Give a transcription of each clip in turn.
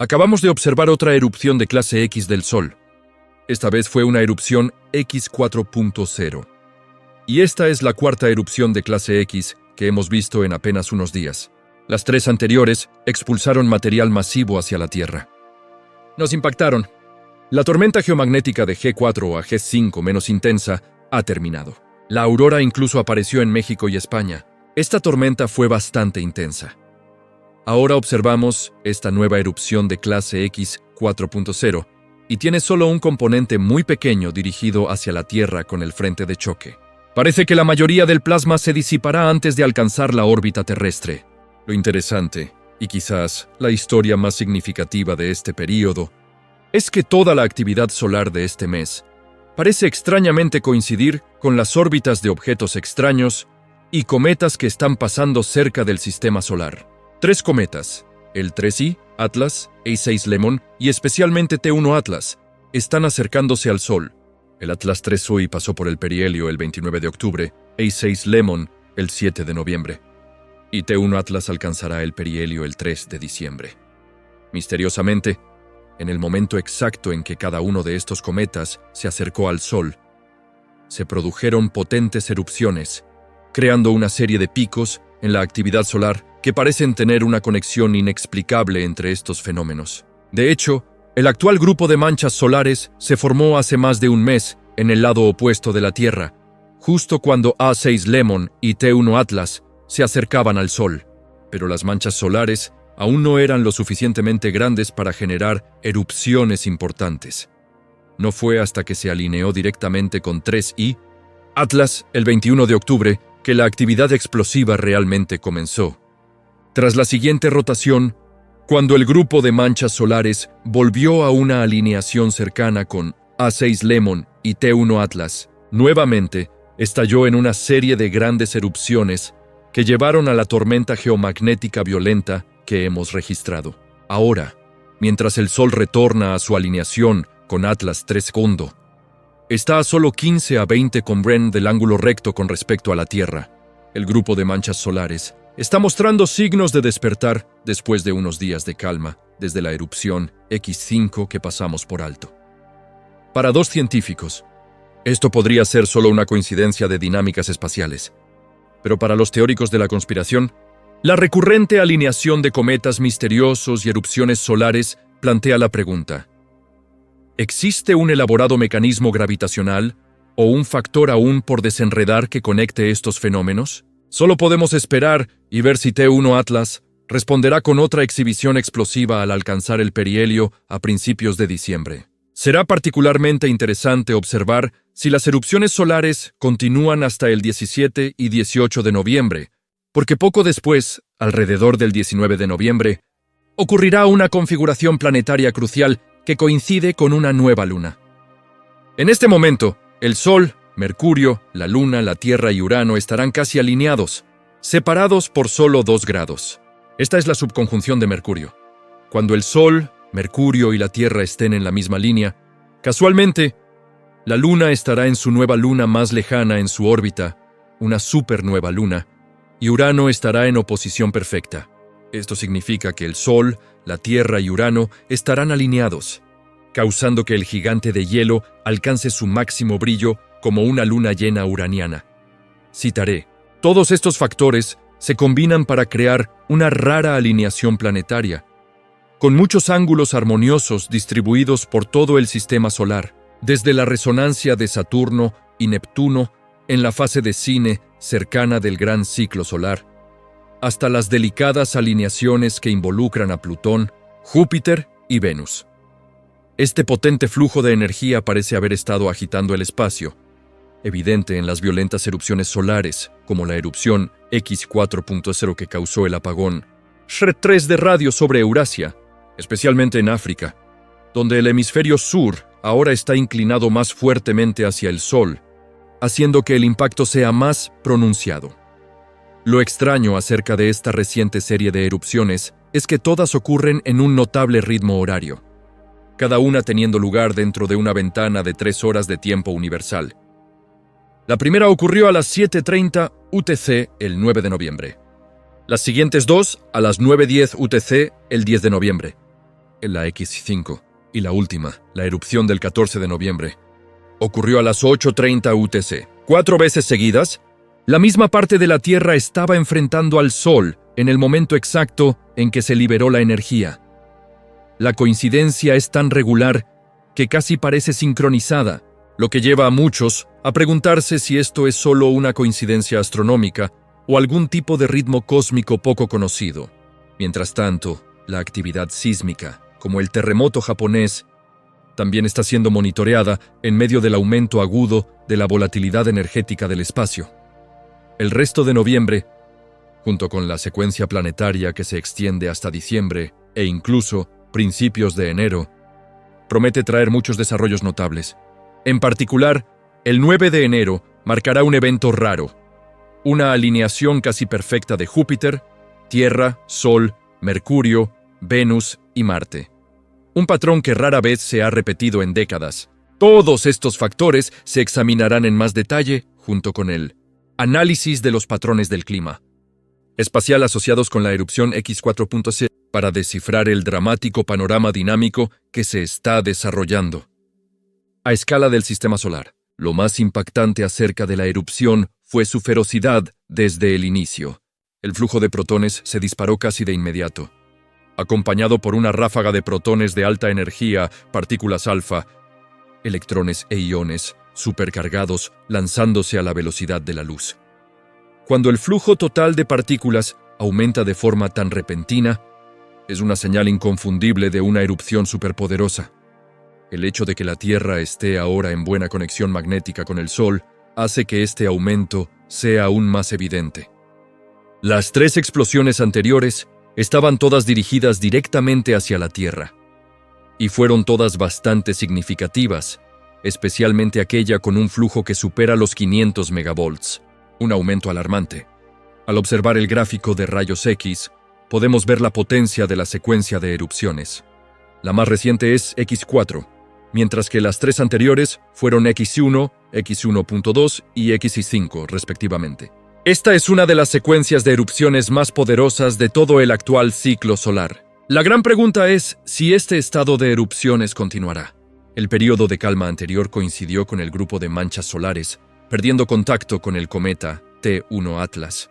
Acabamos de observar otra erupción de clase X del Sol. Esta vez fue una erupción X4.0. Y esta es la cuarta erupción de clase X que hemos visto en apenas unos días. Las tres anteriores expulsaron material masivo hacia la Tierra. Nos impactaron. La tormenta geomagnética de G4 a G5 menos intensa ha terminado. La aurora incluso apareció en México y España. Esta tormenta fue bastante intensa. Ahora observamos esta nueva erupción de clase X 4.0 y tiene solo un componente muy pequeño dirigido hacia la Tierra con el frente de choque. Parece que la mayoría del plasma se disipará antes de alcanzar la órbita terrestre. Lo interesante, y quizás la historia más significativa de este período, es que toda la actividad solar de este mes parece extrañamente coincidir con las órbitas de objetos extraños y cometas que están pasando cerca del sistema solar. 3 cometas, el 3i, Atlas, A6 Lemon y especialmente T1 Atlas, están acercándose al Sol. El Atlas 3i pasó por el perihelio el 29 de octubre, A6 Lemon el 7 de noviembre, y T1 Atlas alcanzará el perihelio el 3 de diciembre. Misteriosamente, en el momento exacto en que cada uno de estos cometas se acercó al Sol, se produjeron potentes erupciones, creando una serie de picos en la actividad solar que parecen tener una conexión inexplicable entre estos fenómenos. De hecho, el actual grupo de manchas solares se formó hace más de un mes en el lado opuesto de la Tierra, justo cuando A6 Lemon y T1 Atlas se acercaban al Sol. Pero las manchas solares aún no eran lo suficientemente grandes para generar erupciones importantes. No fue hasta que se alineó directamente con 3i, Atlas, el 21 de octubre, que la actividad explosiva realmente comenzó. Tras la siguiente rotación, cuando el grupo de manchas solares volvió a una alineación cercana con A6 Lemon y T1 Atlas, nuevamente estalló en una serie de grandes erupciones que llevaron a la tormenta geomagnética violenta que hemos registrado. Ahora, mientras el Sol retorna a su alineación con Atlas 3 Condo, está a solo 15 a 20 Combren del ángulo recto con respecto a la Tierra. El grupo de manchas solares está mostrando signos de despertar después de unos días de calma desde la erupción X5 que pasamos por alto. Para 2 científicos, esto podría ser solo una coincidencia de dinámicas espaciales. Pero para los teóricos de la conspiración, la recurrente alineación de cometas misteriosos y erupciones solares plantea la pregunta: ¿existe un elaborado mecanismo gravitacional o un factor aún por desenredar que conecte estos fenómenos? Solo podemos esperar y ver si T1 Atlas responderá con otra exhibición explosiva al alcanzar el perihelio a principios de diciembre. Será particularmente interesante observar si las erupciones solares continúan hasta el 17 y 18 de noviembre, porque poco después, alrededor del 19 de noviembre, ocurrirá una configuración planetaria crucial que coincide con una nueva luna. En este momento, el Sol, Mercurio, la Luna, la Tierra y Urano estarán casi alineados, separados por solo 2 grados. Esta es la subconjunción de Mercurio. Cuando el Sol, Mercurio y la Tierra estén en la misma línea, casualmente, la Luna estará en su nueva luna más lejana en su órbita, una supernueva luna, y Urano estará en oposición perfecta. Esto significa que el Sol, la Tierra y Urano estarán alineados, causando que el gigante de hielo alcance su máximo brillo como una luna llena uraniana. Citaré: todos estos factores se combinan para crear una rara alineación planetaria, con muchos ángulos armoniosos distribuidos por todo el sistema solar, desde la resonancia de Saturno y Neptuno en la fase de Cine cercana del gran ciclo solar, hasta las delicadas alineaciones que involucran a Plutón, Júpiter y Venus. Este potente flujo de energía parece haber estado agitando el espacio, evidente en las violentas erupciones solares, como la erupción X4.0 que causó el apagón SHRED-3 de radio sobre Eurasia, especialmente en África, donde el hemisferio sur ahora está inclinado más fuertemente hacia el Sol, haciendo que el impacto sea más pronunciado. Lo extraño acerca de esta reciente serie de erupciones es que todas ocurren en un notable ritmo horario, cada una teniendo lugar dentro de una ventana de 3 horas de tiempo universal. La primera ocurrió a las 7:30 UTC el 9 de noviembre. Las siguientes 2 a las 9:10 UTC el 10 de noviembre. La X5, y la última, la erupción del 14 de noviembre, ocurrió a las 8:30 UTC. 4 veces seguidas, la misma parte de la Tierra estaba enfrentando al Sol en el momento exacto en que se liberó la energía. La coincidencia es tan regular que casi parece sincronizada, lo que lleva a muchos a preguntarse si esto es solo una coincidencia astronómica o algún tipo de ritmo cósmico poco conocido. Mientras tanto, la actividad sísmica, como el terremoto japonés, también está siendo monitoreada en medio del aumento agudo de la volatilidad energética del espacio. El resto de noviembre, junto con la secuencia planetaria que se extiende hasta diciembre e incluso principios de enero, promete traer muchos desarrollos notables. En particular, el 9 de enero marcará un evento raro, una alineación casi perfecta de Júpiter, Tierra, Sol, Mercurio, Venus y Marte. Un patrón que rara vez se ha repetido en décadas. Todos estos factores se examinarán en más detalle junto con el análisis de los patrones del clima espacial asociados con la erupción X4.0 para descifrar el dramático panorama dinámico que se está desarrollando. A escala del sistema solar, lo más impactante acerca de la erupción fue su ferocidad desde el inicio. El flujo de protones se disparó casi de inmediato, acompañado por una ráfaga de protones de alta energía, partículas alfa, electrones e iones supercargados lanzándose a la velocidad de la luz. Cuando el flujo total de partículas aumenta de forma tan repentina, es una señal inconfundible de una erupción superpoderosa. El hecho de que la Tierra esté ahora en buena conexión magnética con el Sol hace que este aumento sea aún más evidente. Las 3 explosiones anteriores estaban todas dirigidas directamente hacia la Tierra, y fueron todas bastante significativas, especialmente aquella con un flujo que supera los 500 megavolts, un aumento alarmante. Al observar el gráfico de rayos X, podemos ver la potencia de la secuencia de erupciones. La más reciente es X4, mientras que las 3 anteriores fueron X1, X1.2 y X5, respectivamente. Esta es una de las secuencias de erupciones más poderosas de todo el actual ciclo solar. La gran pregunta es si este estado de erupciones continuará. El periodo de calma anterior coincidió con el grupo de manchas solares, perdiendo contacto con el cometa T1 Atlas.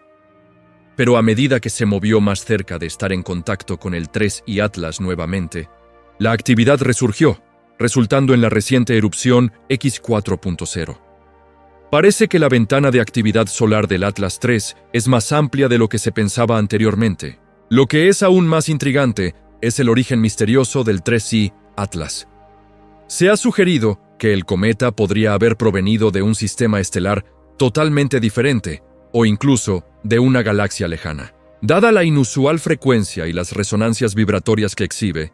Pero a medida que se movió más cerca de estar en contacto con el 3I Atlas nuevamente, la actividad resurgió, resultando en la reciente erupción X4.0. Parece que la ventana de actividad solar del Atlas 3 es más amplia de lo que se pensaba anteriormente. Lo que es aún más intrigante es el origen misterioso del 3I Atlas. Se ha sugerido que el cometa podría haber provenido de un sistema estelar totalmente diferente, o incluso de una galaxia lejana. Dada la inusual frecuencia y las resonancias vibratorias que exhibe,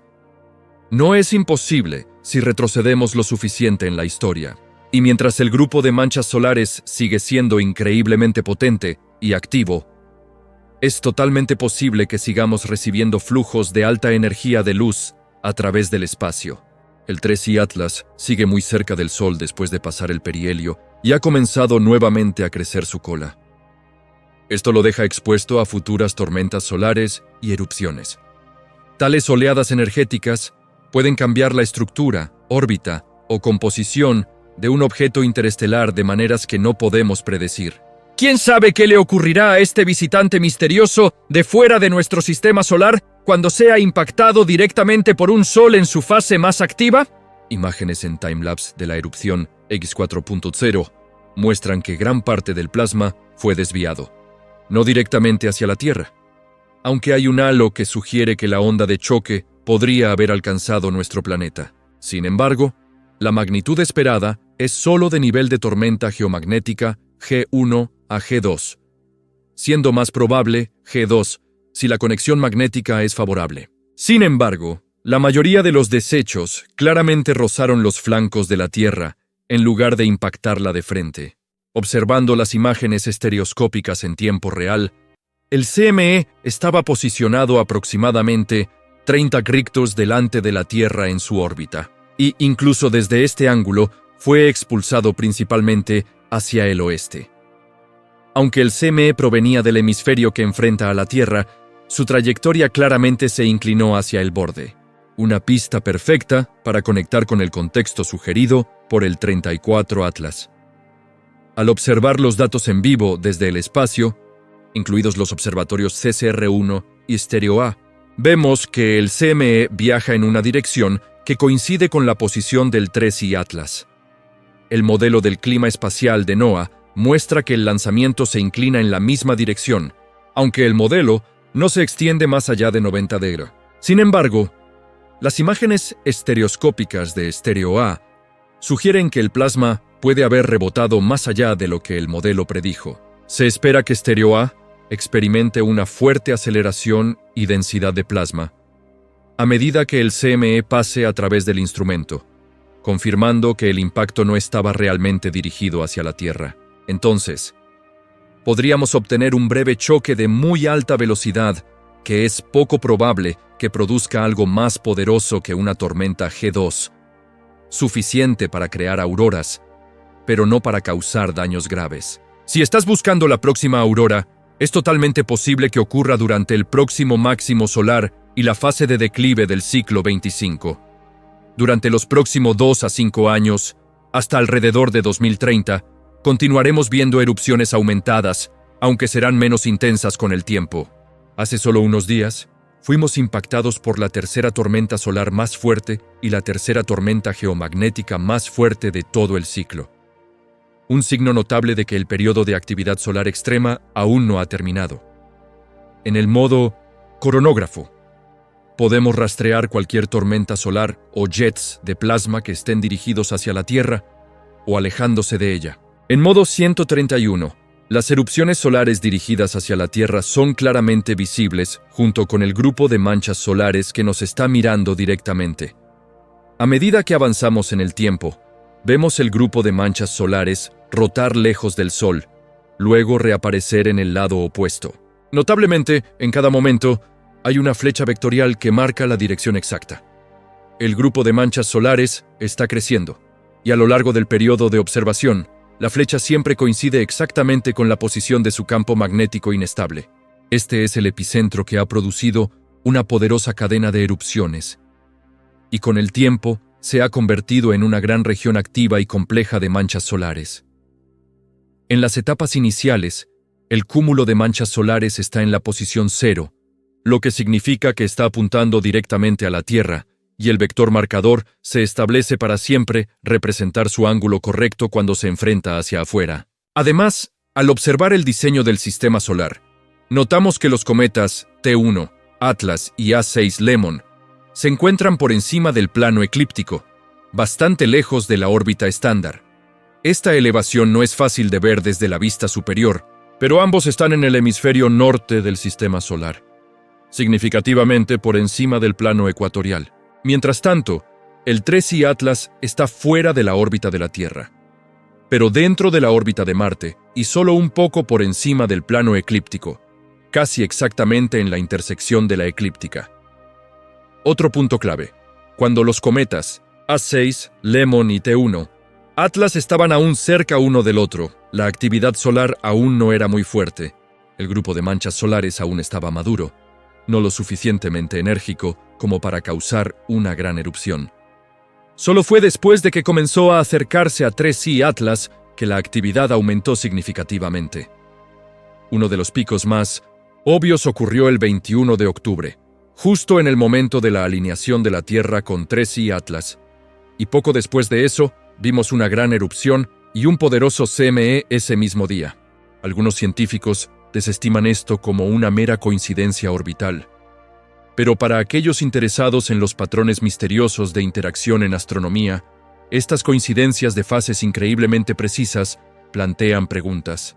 no es imposible si retrocedemos lo suficiente en la historia. Y mientras el grupo de manchas solares sigue siendo increíblemente potente y activo, es totalmente posible que sigamos recibiendo flujos de alta energía de luz a través del espacio. El 3I Atlas sigue muy cerca del Sol después de pasar el perihelio y ha comenzado nuevamente a crecer su cola. Esto lo deja expuesto a futuras tormentas solares y erupciones. Tales oleadas energéticas pueden cambiar la estructura, órbita o composición de un objeto interestelar de maneras que no podemos predecir. ¿Quién sabe qué le ocurrirá a este visitante misterioso de fuera de nuestro sistema solar cuando sea impactado directamente por un sol en su fase más activa? Imágenes en timelapse de la erupción X4.0 muestran que gran parte del plasma fue desviado, no directamente hacia la Tierra, aunque hay un halo que sugiere que la onda de choque podría haber alcanzado nuestro planeta. Sin embargo, la magnitud esperada es solo de nivel de tormenta geomagnética G1 a G2, siendo más probable G2 si la conexión magnética es favorable. Sin embargo, la mayoría de los desechos claramente rozaron los flancos de la Tierra en lugar de impactarla de frente. Observando las imágenes estereoscópicas en tiempo real, el CME estaba posicionado aproximadamente 30 Richters delante de la Tierra en su órbita, y incluso desde este ángulo fue expulsado principalmente hacia el oeste. Aunque el CME provenía del hemisferio que enfrenta a la Tierra, su trayectoria claramente se inclinó hacia el borde. una pista perfecta para conectar con el contexto sugerido por el 34 Atlas. Al observar los datos en vivo desde el espacio, incluidos los observatorios CCR-1 y Stereo A, vemos que el CME viaja en una dirección que coincide con la posición del 3I Atlas. El modelo del clima espacial de NOAA muestra que el lanzamiento se inclina en la misma dirección, aunque el modelo no se extiende más allá de 90 grados. Sin embargo, las imágenes estereoscópicas de Stereo A sugieren que el plasma puede haber rebotado más allá de lo que el modelo predijo. Se espera que Stereo A experimente una fuerte aceleración y densidad de plasma a medida que el CME pase a través del instrumento, confirmando que el impacto no estaba realmente dirigido hacia la Tierra. Entonces, podríamos obtener un breve choque de muy alta velocidad que es poco probable que produzca algo más poderoso que una tormenta G2, suficiente para crear auroras, pero no para causar daños graves. Si estás buscando la próxima aurora, es totalmente posible que ocurra durante el próximo máximo solar y la fase de declive del ciclo 25. Durante los próximos 2 a 5 años, hasta alrededor de 2030, continuaremos viendo erupciones aumentadas, aunque serán menos intensas con el tiempo. Hace solo unos días, fuimos impactados por la tercera tormenta solar más fuerte y la tercera tormenta geomagnética más fuerte de todo el ciclo. Un signo notable de que el periodo de actividad solar extrema aún no ha terminado. En el modo coronógrafo, podemos rastrear cualquier tormenta solar o jets de plasma que estén dirigidos hacia la Tierra o alejándose de ella. En modo 131, las erupciones solares dirigidas hacia la Tierra son claramente visibles junto con el grupo de manchas solares que nos está mirando directamente. A medida que avanzamos en el tiempo, vemos el grupo de manchas solares rotar lejos del Sol, luego reaparecer en el lado opuesto. Notablemente, en cada momento, hay una flecha vectorial que marca la dirección exacta. El grupo de manchas solares está creciendo, y a lo largo del periodo de observación, la flecha siempre coincide exactamente con la posición de su campo magnético inestable. Este es el epicentro que ha producido una poderosa cadena de erupciones, y con el tiempo se ha convertido en una gran región activa y compleja de manchas solares. En las etapas iniciales, el cúmulo de manchas solares está en la posición 0, lo que significa que está apuntando directamente a la Tierra, y el vector marcador se establece para siempre representar su ángulo correcto cuando se enfrenta hacia afuera. Además, al observar el diseño del sistema solar, notamos que los cometas T1, Atlas y A6 Lemon se encuentran por encima del plano eclíptico, bastante lejos de la órbita estándar. Esta elevación no es fácil de ver desde la vista superior, pero ambos están en el hemisferio norte del sistema solar, significativamente por encima del plano ecuatorial. Mientras tanto, el 3I Atlas está fuera de la órbita de la Tierra, pero dentro de la órbita de Marte y solo un poco por encima del plano eclíptico, casi exactamente en la intersección de la eclíptica. Otro punto clave: cuando los cometas A6, Lemon y T1, Atlas estaban aún cerca uno del otro, la actividad solar aún no era muy fuerte, el grupo de manchas solares aún estaba maduro, no lo suficientemente enérgico como para causar una gran erupción. Solo fue después de que comenzó a acercarse a 3I Atlas que la actividad aumentó significativamente. Uno de los picos más obvios ocurrió el 21 de octubre, justo en el momento de la alineación de la Tierra con 3I Atlas, y poco después de eso, vimos una gran erupción y un poderoso CME ese mismo día. Algunos científicos desestiman esto como una mera coincidencia orbital. Pero para aquellos interesados en los patrones misteriosos de interacción en astronomía, estas coincidencias de fases increíblemente precisas plantean preguntas.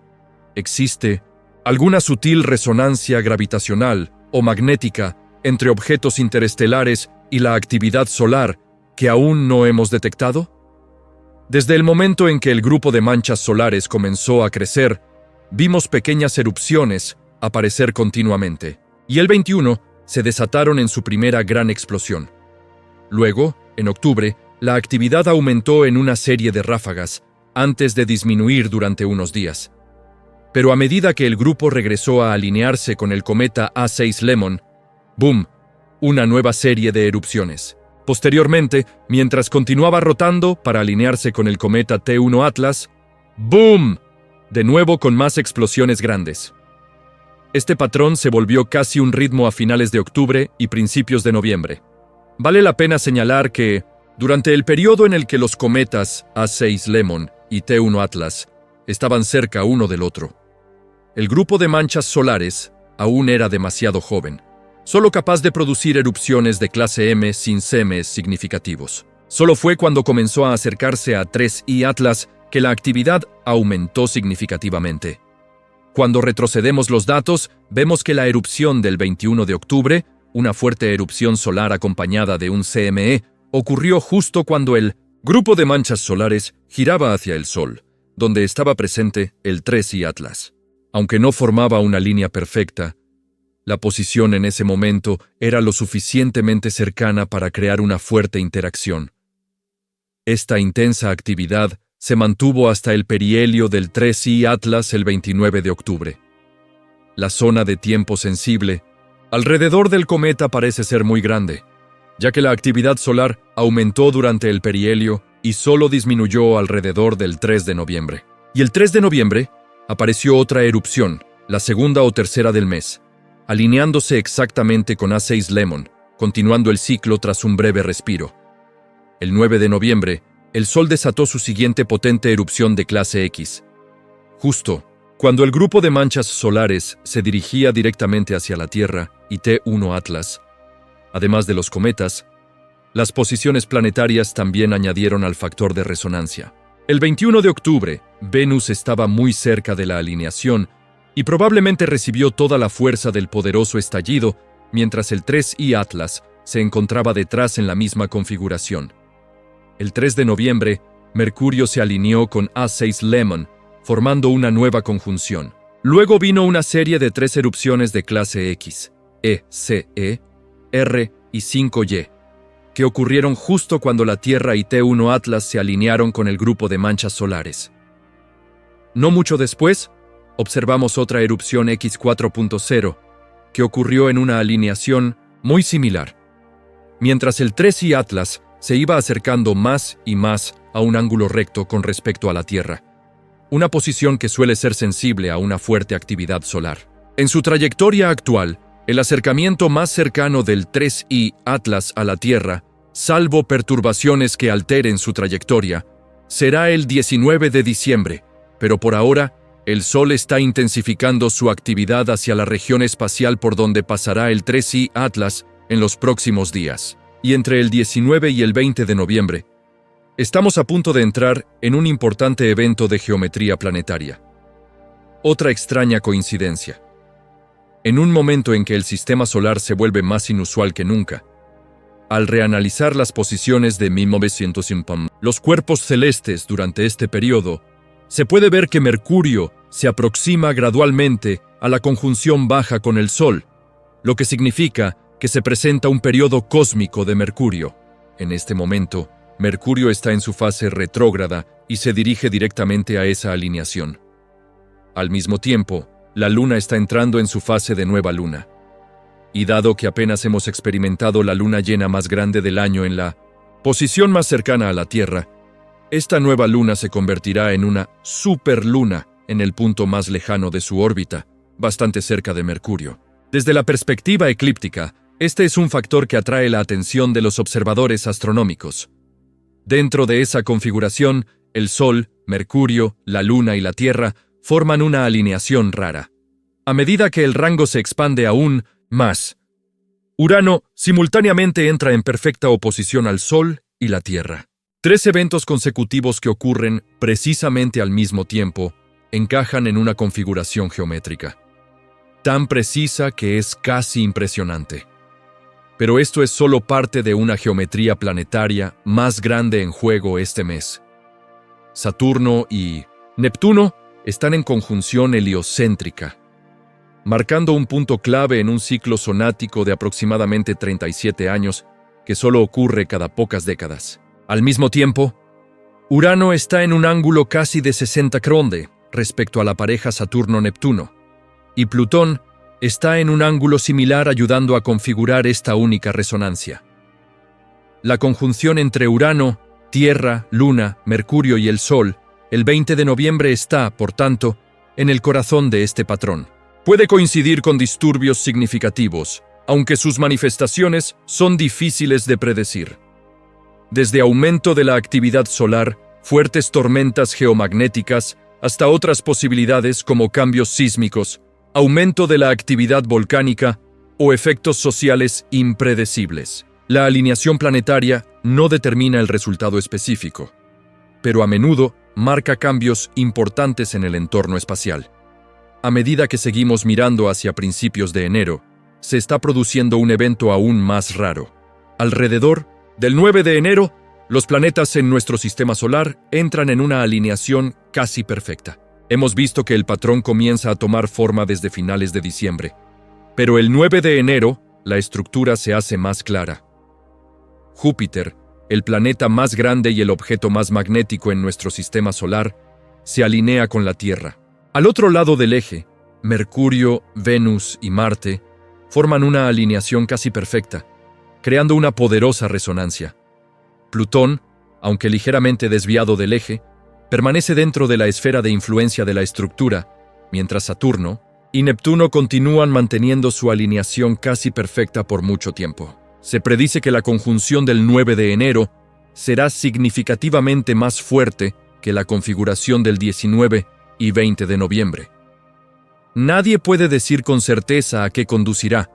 ¿Existe alguna sutil resonancia gravitacional o magnética entre objetos interestelares y la actividad solar que aún no hemos detectado? Desde el momento en que el grupo de manchas solares comenzó a crecer, vimos pequeñas erupciones aparecer continuamente, y el 21 se desataron en su primera gran explosión. Luego, en octubre, la actividad aumentó en una serie de ráfagas, antes de disminuir durante unos días. Pero a medida que el grupo regresó a alinearse con el cometa A6 Lemon, ¡boom!, una nueva serie de erupciones. Posteriormente, mientras continuaba rotando para alinearse con el cometa T1 Atlas, ¡boom!, de nuevo con más explosiones grandes. Este patrón se volvió casi un ritmo a finales de octubre y principios de noviembre. Vale la pena señalar que, durante el periodo en el que los cometas A6 Lemon y T1 Atlas estaban cerca uno del otro, el grupo de manchas solares aún era demasiado joven, solo capaz de producir erupciones de clase M sin semes significativos. Solo fue cuando comenzó a acercarse a 3I Atlas que la actividad aumentó significativamente. Cuando retrocedemos los datos, vemos que la erupción del 21 de octubre, una fuerte erupción solar acompañada de un CME, ocurrió justo cuando el grupo de manchas solares giraba hacia el Sol, donde estaba presente el 3I Atlas. Aunque no formaba una línea perfecta, la posición en ese momento era lo suficientemente cercana para crear una fuerte interacción. Esta intensa actividad se mantuvo hasta el perihelio del 3I Atlas el 29 de octubre. La zona de tiempo sensible alrededor del cometa parece ser muy grande, ya que la actividad solar aumentó durante el perihelio y solo disminuyó alrededor del 3 de noviembre. Y el 3 de noviembre apareció otra erupción, la segunda o tercera del mes, alineándose exactamente con A6 Lemon, continuando el ciclo tras un breve respiro. El 9 de noviembre, el Sol desató su siguiente potente erupción de clase X. Justo cuando el grupo de manchas solares se dirigía directamente hacia la Tierra y T1 Atlas, además de los cometas, las posiciones planetarias también añadieron al factor de resonancia. El 21 de octubre, Venus estaba muy cerca de la alineación y probablemente recibió toda la fuerza del poderoso estallido, mientras el 3I Atlas se encontraba detrás en la misma configuración. El 3 de noviembre, Mercurio se alineó con A6 Lemon, formando una nueva conjunción. Luego vino una serie de 3 erupciones de clase X, E, C, E, R y 5Y, que ocurrieron justo cuando la Tierra y T1 Atlas se alinearon con el grupo de manchas solares. No mucho después, observamos otra erupción X4.0, que ocurrió en una alineación muy similar. Mientras el 3I Atlas se iba acercando más y más a un ángulo recto con respecto a la Tierra, una posición que suele ser sensible a una fuerte actividad solar. En su trayectoria actual, el acercamiento más cercano del 3I Atlas a la Tierra, salvo perturbaciones que alteren su trayectoria, será el 19 de diciembre, pero por ahora, el Sol está intensificando su actividad hacia la región espacial por donde pasará el 3I Atlas en los próximos días. Y entre el 19 y el 20 de noviembre, estamos a punto de entrar en un importante evento de geometría planetaria. Otra extraña coincidencia. En un momento en que el sistema solar se vuelve más inusual que nunca, al reanalizar las posiciones de 1905, los cuerpos celestes durante este periodo, se puede ver que Mercurio se aproxima gradualmente a la conjunción baja con el Sol, lo que significa que se presenta un periodo cósmico de Mercurio. En este momento, Mercurio está en su fase retrógrada y se dirige directamente a esa alineación. Al mismo tiempo, la Luna está entrando en su fase de nueva luna. Y dado que apenas hemos experimentado la luna llena más grande del año en la posición más cercana a la Tierra, esta nueva luna se convertirá en una superluna en el punto más lejano de su órbita, bastante cerca de Mercurio. Desde la perspectiva eclíptica, este es un factor que atrae la atención de los observadores astronómicos. Dentro de esa configuración, el Sol, Mercurio, la Luna y la Tierra forman una alineación rara. A medida que el rango se expande aún más, Urano simultáneamente entra en perfecta oposición al Sol y la Tierra. 3 eventos consecutivos que ocurren precisamente al mismo tiempo encajan en una configuración geométrica, tan precisa que es casi impresionante. Pero esto es solo parte de una geometría planetaria más grande en juego este mes. Saturno y Neptuno están en conjunción heliocéntrica, marcando un punto clave en un ciclo sonático de aproximadamente 37 años que solo ocurre cada pocas décadas. Al mismo tiempo, Urano está en un ángulo casi de 60 Cronde respecto a la pareja Saturno-Neptuno, y Plutón está en un ángulo similar ayudando a configurar esta única resonancia. La conjunción entre Urano, Tierra, Luna, Mercurio y el Sol, el 20 de noviembre está, por tanto, en el corazón de este patrón. Puede coincidir con disturbios significativos, aunque sus manifestaciones son difíciles de predecir. Desde aumento de la actividad solar, fuertes tormentas geomagnéticas, hasta otras posibilidades como cambios sísmicos, aumento de la actividad volcánica o efectos sociales impredecibles. La alineación planetaria no determina el resultado específico, pero a menudo marca cambios importantes en el entorno espacial. A medida que seguimos mirando hacia principios de enero, se está produciendo un evento aún más raro. Alrededor del 9 de enero, los planetas en nuestro sistema solar entran en una alineación casi perfecta. Hemos visto que el patrón comienza a tomar forma desde finales de diciembre, pero el 9 de enero, la estructura se hace más clara. Júpiter, el planeta más grande y el objeto más magnético en nuestro sistema solar, se alinea con la Tierra. Al otro lado del eje, Mercurio, Venus y Marte forman una alineación casi perfecta, creando una poderosa resonancia. Plutón, aunque ligeramente desviado del eje, permanece dentro de la esfera de influencia de la estructura, mientras Saturno y Neptuno continúan manteniendo su alineación casi perfecta por mucho tiempo. Se predice que la conjunción del 9 de enero será significativamente más fuerte que la configuración del 19 y 20 de noviembre. Nadie puede decir con certeza a qué conducirá,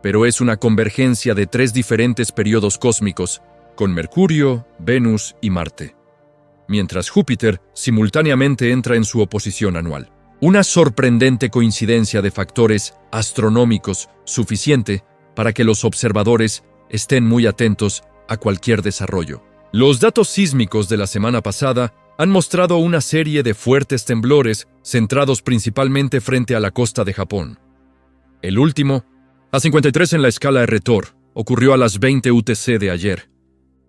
pero es una convergencia de 3 diferentes periodos cósmicos, con Mercurio, Venus y Marte, mientras Júpiter simultáneamente entra en su oposición anual. Una sorprendente coincidencia de factores astronómicos suficiente para que los observadores estén muy atentos a cualquier desarrollo. Los datos sísmicos de la semana pasada han mostrado una serie de fuertes temblores centrados principalmente frente a la costa de Japón. El último, a 53 en la escala Richter, ocurrió a las 20 UTC de ayer,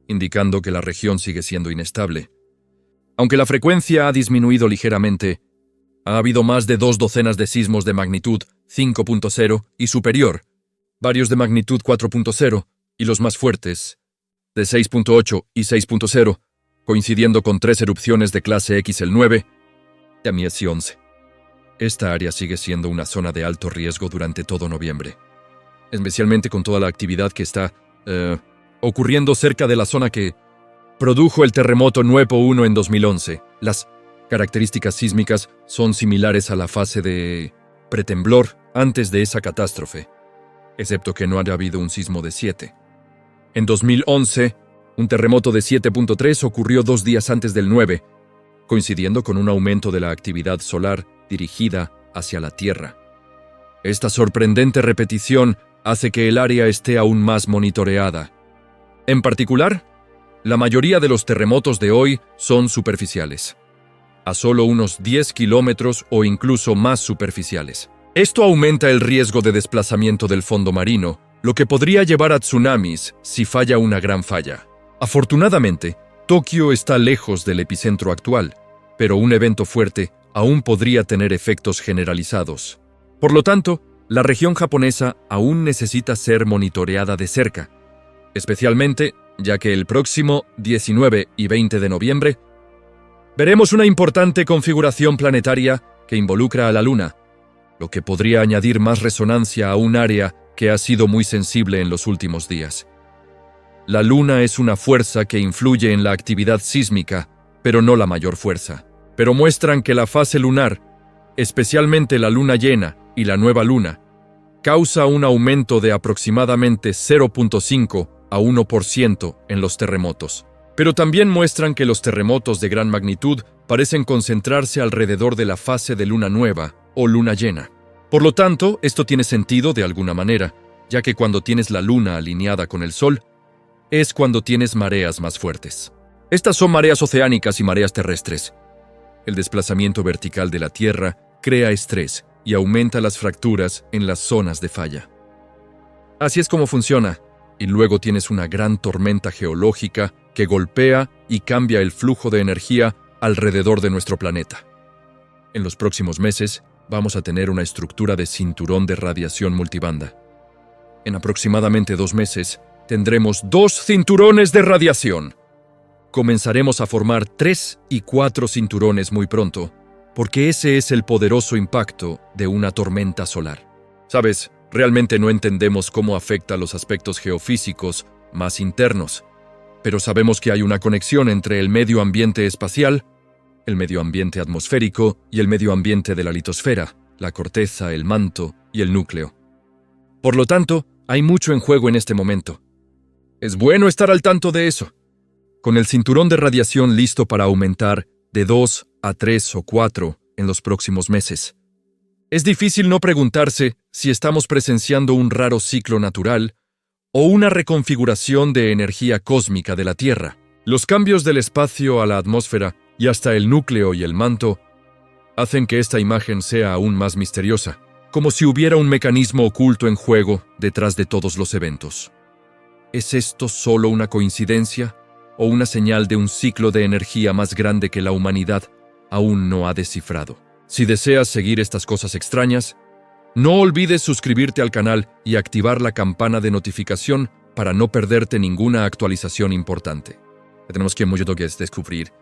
indicando que la región sigue siendo inestable. Aunque la frecuencia ha disminuido ligeramente, ha habido más de 2 docenas de sismos de magnitud 5.0 y superior, varios de magnitud 4.0 y los más fuertes, de 6.8 y 6.0, coincidiendo con 3 erupciones de clase X el 9 y a Mies 11. Esta área sigue siendo una zona de alto riesgo durante todo noviembre, especialmente con toda la actividad que está ocurriendo cerca de la zona que produjo el terremoto Nuepo 1 en 2011. Las características sísmicas son similares a la fase de pretemblor antes de esa catástrofe, excepto que no ha habido un sismo de 7. En 2011, un terremoto de 7.3 ocurrió 2 días antes del 9, coincidiendo con un aumento de la actividad solar dirigida hacia la Tierra. Esta sorprendente repetición hace que el área esté aún más monitoreada. En particular, la mayoría de los terremotos de hoy son superficiales, a solo unos 10 kilómetros o incluso más superficiales. Esto aumenta el riesgo de desplazamiento del fondo marino, lo que podría llevar a tsunamis si falla una gran falla. Afortunadamente, Tokio está lejos del epicentro actual, pero un evento fuerte aún podría tener efectos generalizados. Por lo tanto, la región japonesa aún necesita ser monitoreada de cerca, especialmente ya que el próximo 19 y 20 de noviembre veremos una importante configuración planetaria que involucra a la Luna, lo que podría añadir más resonancia a un área que ha sido muy sensible en los últimos días. La Luna es una fuerza que influye en la actividad sísmica, pero no la mayor fuerza. Pero muestran que la fase lunar, especialmente la luna llena y la nueva luna, causa un aumento de aproximadamente 0.5 a 1% en los terremotos. Pero también muestran que los terremotos de gran magnitud parecen concentrarse alrededor de la fase de luna nueva o luna llena. Por lo tanto, esto tiene sentido de alguna manera, ya que cuando tienes la luna alineada con el sol, es cuando tienes mareas más fuertes. Estas son mareas oceánicas y mareas terrestres. El desplazamiento vertical de la Tierra crea estrés y aumenta las fracturas en las zonas de falla. Así es como funciona, y luego tienes una gran tormenta geológica que golpea y cambia el flujo de energía alrededor de nuestro planeta. En los próximos meses, vamos a tener una estructura de cinturón de radiación multibanda. En aproximadamente 2 meses, tendremos 2 cinturones de radiación. Comenzaremos a formar 3 y 4 cinturones muy pronto, porque ese es el poderoso impacto de una tormenta solar. Sabes, realmente no entendemos cómo afecta los aspectos geofísicos más internos, pero sabemos que hay una conexión entre el medio ambiente espacial, el medio ambiente atmosférico y el medio ambiente de la litosfera, la corteza, el manto y el núcleo. Por lo tanto, hay mucho en juego en este momento. Es bueno estar al tanto de eso. Con el cinturón de radiación listo para aumentar de 2 a 3 o 4 en los próximos meses. Es difícil no preguntarse si estamos presenciando un raro ciclo natural o una reconfiguración de energía cósmica de la Tierra. Los cambios del espacio a la atmósfera y hasta el núcleo y el manto hacen que esta imagen sea aún más misteriosa, como si hubiera un mecanismo oculto en juego detrás de todos los eventos. ¿Es esto solo una coincidencia o una señal de un ciclo de energía más grande que la humanidad aún no ha descifrado? Si deseas seguir estas cosas extrañas, no olvides suscribirte al canal y activar la campana de notificación para no perderte ninguna actualización importante. Tenemos que mucho que descubrir.